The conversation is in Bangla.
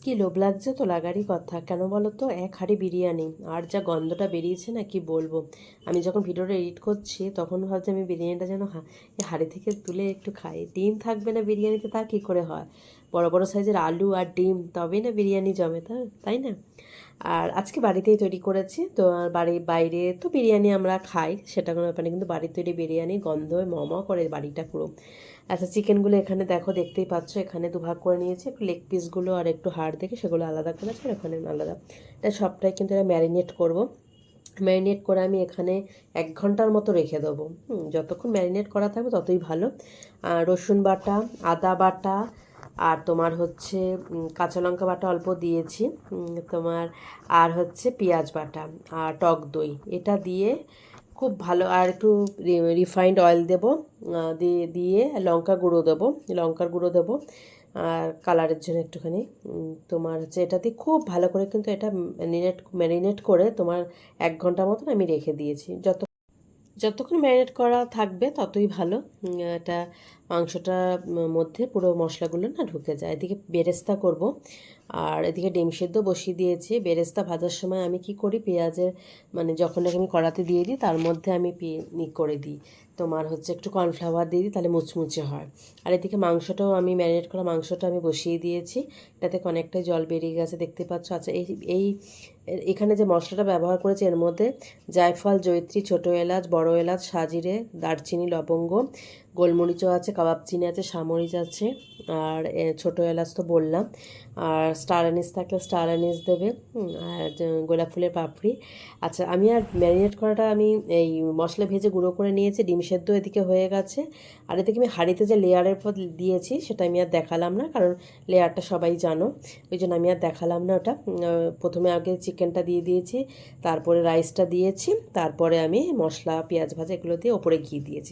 কি লোভ লাগছে তো লাগারই কথা, কেন বলো তো? এক হাঁড়ি বিরিয়ানি, আর যা গন্ধটা বেরিয়েছে না কি বলবো। আমি যখন ভিডিওটা এডিট করছি তখন ভাবছি আমি বিরিয়ানিটা যেন এই হাঁড়ি থেকে তুলে একটু খাই। ডিম থাকবে না বিরিয়ানিতে, তা কী করে হয়? বড় বড় সাইজের আলু আর ডিম, তবেই না বিরিয়ানি জমে, তাই না? আর আজকে বাড়িতেই তৈরি করেছি তো। আর বাইরে তো বিরিয়ানি আমরা খাই, সেটা কোনো ব্যাপার নেই, কিন্তু বাড়ির তৈরি বিরিয়ানি গন্ধে ম করে বাড়িটা পুরো। আচ্ছা, চিকেনগুলো এখানে দেখো, দেখতেই পাচ্ছ, এখানে দুভাগ করে নিয়েছি, একটু লেগ পিসগুলো আর একটু হাড় দেখে সেগুলো আলাদা করেছি, আর এখানে আলাদা। এটা সবটাই কিন্তু এটা ম্যারিনেট করব। ম্যারিনেট করে আমি এখানে 1 ঘন্টার মতো রেখে দেবো। যতক্ষণ ম্যারিনেট করা থাকবে ততই ভালো। রসুন বাটা, আদা বাটা, আর তোমার হচ্ছে কাঁচা লঙ্কা বাটা অল্প দিয়েছি, তোমার আর হচ্ছে পেঁয়াজ বাটা আর টক দই, এটা দিয়ে খুব ভালো। আর একটু রিফাইন্ড অয়েল দেবো, দিয়ে লঙ্কা গুঁড়ো দেবো, লঙ্কার গুঁড়ো দেবো আর কালারের জন্য একটুখানি। তোমার হচ্ছে এটা দিয়ে খুব ভালো করে কিন্তু এটা ম্যারিনেট করে তোমার 1 ঘন্টা মতন আমি রেখে দিয়েছি। যতক্ষণ ম্যারিনেট করা থাকবে ততই ভালো। এটা মাংসটার মধ্যে পুরো মশলাগুলো না ঢুকে যায়। এদিকে বেরেস্তা করব, আর এদিকে ডিম সেদ্ধ বসিয়ে দিয়েছি। বেরেস্তা ভাজার সময় আমি কি করি, পেঁয়াজের মানে যখন আমি কড়াতে দিয়ে দিই তার মধ্যে আমি করে দিই, তোমার হচ্ছে একটু কর্নফ্লাওয়ার দিয়ে দিই, তাহলে মুচমুচে হয়। আর এদিকে মাংসটাও আমি ম্যারিনেট করা মাংসটা আমি বসিয়ে দিয়েছি, এটাতে অনেকটাই জল বেরিয়ে গেছে দেখতে পাচ্ছ। আচ্ছা, এই এখানে যে মশলাটা ব্যবহার করেছি এর মধ্যে জায়ফল, জয়িত্রী, ছোটো এলাচ, বড় এলাচ, সাজিরে, দারচিনি, লবঙ্গ, গোলমরিচও আছে, কাবাব চিনি আছে, সামরিচ আছে, আর ছোটো এলাচ তো বললাম, আর স্টার অ্যানিস থাকলে স্টার অ্যানিস দেবে, আর গোলাপ ফুলের পাপড়ি। আচ্ছা, আমি আর ম্যারিনেট করাটা আমি এই মশলা ভেজে গুঁড়ো করে নিয়েছি। ডিম সেদ্ধ এদিকে হয়ে গেছে। আর এদিকে আমি হাঁড়িতে যে লেয়ারের পর দিয়েছি সেটা আমি আর দেখালাম না, কারণ লেয়ারটা সবাই জানো, ওই জন্য আমি আর দেখালাম না ওটা। প্রথমে আগে চিকেনটা দিয়ে দিয়েছি, তারপরে রাইসটা দিয়েছি, তারপরে আমি মশলা পেঁয়াজ ভাজা এগুলো দিয়ে ওপরে ঘি দিয়েছি।